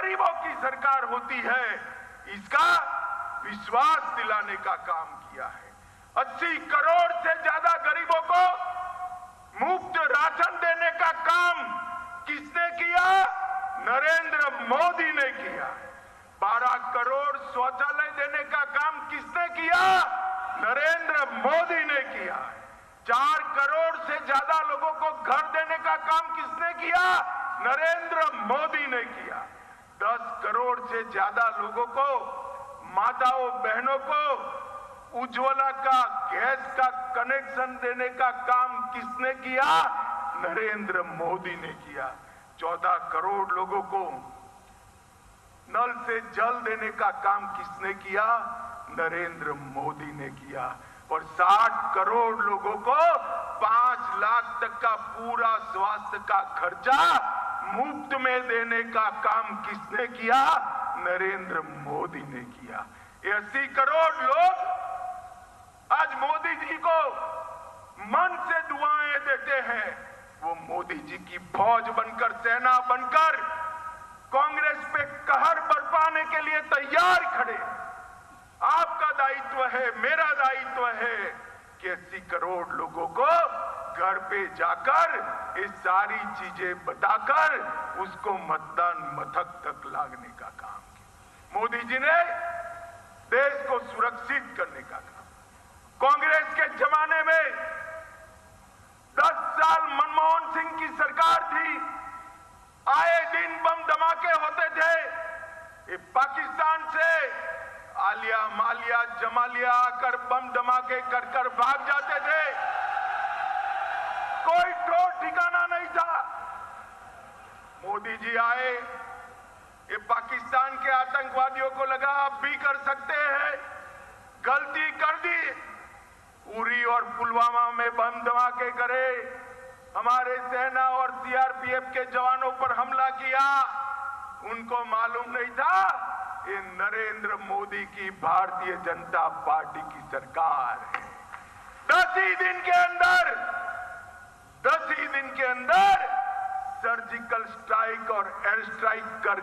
गरीबों की सरकार होती है, इसका विश्वास दिलाने का काम किया है। 80 करोड़ से ज्यादा गरीबों को मुफ्त राशन देने का काम किसने किया? नरेंद्र मोदी ने किया। 12 करोड़ शौचालय देने का काम किसने किया? नरेंद्र मोदी ने किया। 4 करोड़ से ज्यादा लोगों को घर देने का काम किसने किया? नरेंद्र मोदी ने किया। 10 करोड़ से ज्यादा लोगों को, माताओं बहनों को उज्ज्वला का गैस का कनेक्शन देने का काम किसने किया? नरेंद्र मोदी ने किया। 14 करोड़ लोगों को नल से जल देने का काम किसने किया? नरेंद्र मोदी ने किया। और 60 करोड़ लोगों को 5 लाख तक का पूरा स्वास्थ्य का खर्चा मुफ्त में देने का काम किसने किया? नरेंद्र मोदी ने किया। 80 करोड़ लोग आज मोदी जी को मन से दुआएं देते हैं। वो मोदी जी की फौज बनकर, सेना बनकर कांग्रेस पे कहर बरपाने के लिए तैयार खड़े। आपका दायित्व है, मेरा दायित्व है कि 80 करोड़ लोगों को घर पे जाकर ये सारी चीजें बताकर उसको मतदान मथक तक लाने का काम किया। मोदी जी ने देश को सुरक्षित करने का काम। कांग्रेस के जमाने में 10 साल मनमोहन सिंह की सरकार थी, आए दिन बम धमाके होते थे। ये पाकिस्तान से आलिया मालिया जमालिया आकर बम धमाके कर कर भाग जाते थे। कोई ठोर ठिकाना नहीं था। मोदी जी आए, ये पाकिस्तान के आतंकवादियों को लगा आप भी कर सकते हैं, गलती कर दी। उरी और पुलवामा में बम धमाके करे, हमारे सेना और सीआरपीएफ के जवानों पर हमला किया। उनको मालूम नहीं था ये नरेंद्र मोदी की भारतीय जनता पार्टी की सरकार है। 10 ही दिन के अंदर सर्जिकल स्ट्राइक और एयर स्ट्राइक कर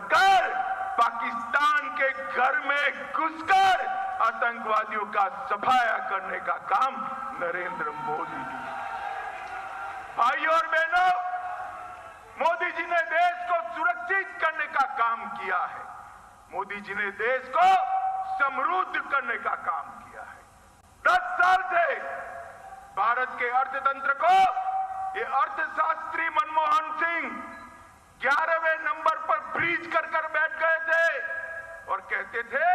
पाकिस्तान के घर में घुसकर आतंकवादियों का सफाया करने का काम नरेंद्र मोदी जी। भाइयों और बहनों, मोदी जी ने देश को सुरक्षित करने का काम किया है। मोदी जी ने देश को समृद्ध करने का काम किया है। 10 साल से भारत के अर्थतंत्र को ये अर्थशास्त्री मनमोहन सिंह 11वें नंबर पर फ्रीज कर बैठ गए थे और कहते थे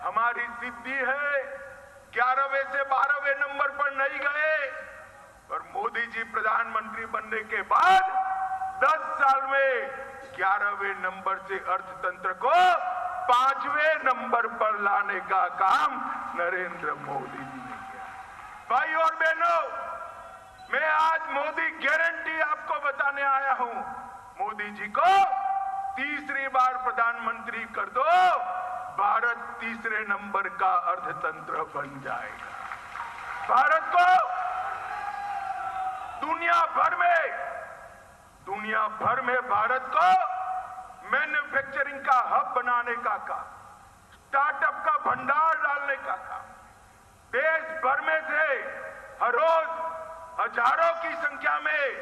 हमारी सिद्धि है, 11वें से 12वें नंबर पर नहीं गए। और मोदी जी प्रधानमंत्री बनने के बाद 10 साल में 11वें नंबर से अर्थतंत्र को 5वें नंबर पर लाने का काम नरेंद्र मोदी जी ने किया। भाई और बहनों, मैं आज मोदी गारंटी आपको बताने आया हूं। मोदी जी को तीसरी बार प्रधानमंत्री कर दो, भारत तीसरे नंबर का अर्थतंत्र बन जाएगा। भारत को दुनिया भर में भारत को मैन्युफैक्चरिंग का हब बनाने का काम, स्टार्टअप का भंडार डालने का काम, देश भर में से हर रोज हजारों की संख्या में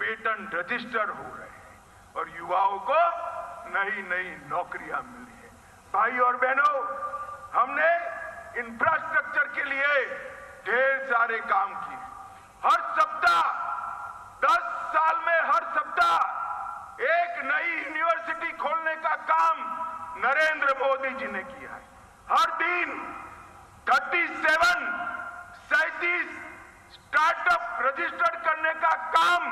पेटेंट रजिस्टर हो रहे हैं और युवाओं को नई नई नौकरियां मिल रही है। भाई और बहनों, हमने इंफ्रास्ट्रक्चर के लिए ढेर सारे काम किए। हर सप्ताह 10 साल में हर सप्ताह एक नई यूनिवर्सिटी खोलने का काम नरेंद्र मोदी जी ने किया है। हर दिन 37 स्टार्टअप रजिस्टर करने का काम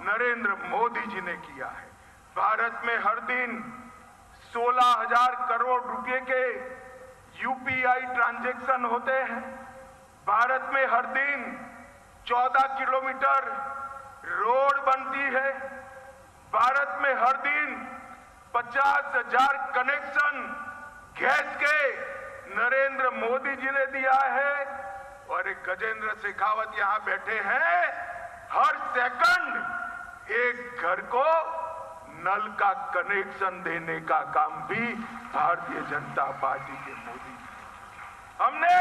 नरेंद्र मोदी जी ने किया है। भारत में हर दिन 16,000 करोड़ रुपए के यूपीआई ट्रांजैक्शन होते हैं। भारत में हर दिन 14 किलोमीटर रोड बनती है। भारत में हर दिन 50,000 कनेक्शन गैस के नरेंद्र मोदी जी ने दिया है। और एक गजेंद्र शेखावत यहां बैठे हैं, हर सेकंड एक घर को नल का कनेक्शन देने का काम भी भारतीय जनता पार्टी के मोदी जी। हमने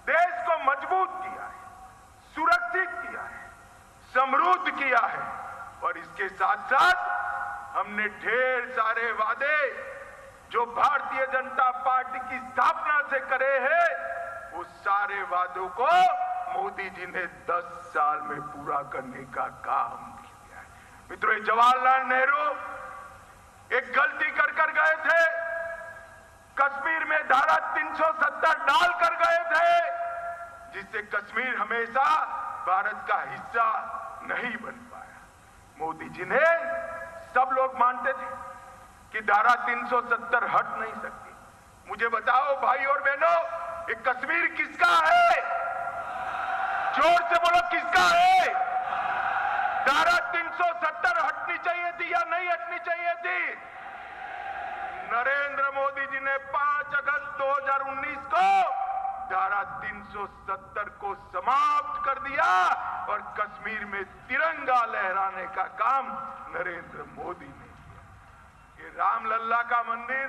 देश को मजबूत किया है, सुरक्षित किया है, समृद्ध किया है और इसके साथ साथ हमने ढेर सारे वादे जो भारतीय जनता पार्टी की स्थापना से करे हैं, उस सारे वादों को मोदी जी ने 10 साल में पूरा करने का काम किया है। मित्रों, जवाहरलाल नेहरू एक गलती कर गए थे, कश्मीर में धारा 370 डाल कर गए थे, जिससे कश्मीर हमेशा भारत का हिस्सा नहीं बन पाया। मोदी जी ने, सब लोग मानते थे कि धारा 370 हट नहीं सकती। मुझे बताओ भाई और बहनों, ये कश्मीर किसका है? जोर से बोलो, किसका है? धारा 370 हटनी चाहिए थी या नहीं हटनी चाहिए थी? नरेंद्र मोदी जी ने 5 अगस्त 2019 को धारा 370 को समाप्त कर दिया और कश्मीर में तिरंगा लहराने का काम नरेंद्र मोदी ने किया। ये रामलल्ला का मंदिर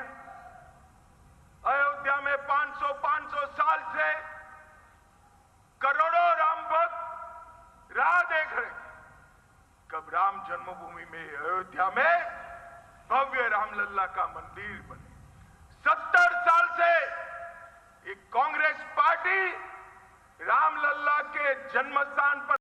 अयोध्या में 500 साल से करोड़ों राम भक्त राह देख रहे हैं कब राम जन्मभूमि में, अयोध्या में भव्य रामलल्ला का मंदिर बने। 70 साल से एक कांग्रेस पार्टी रामलल्ला के जन्म स्थान पर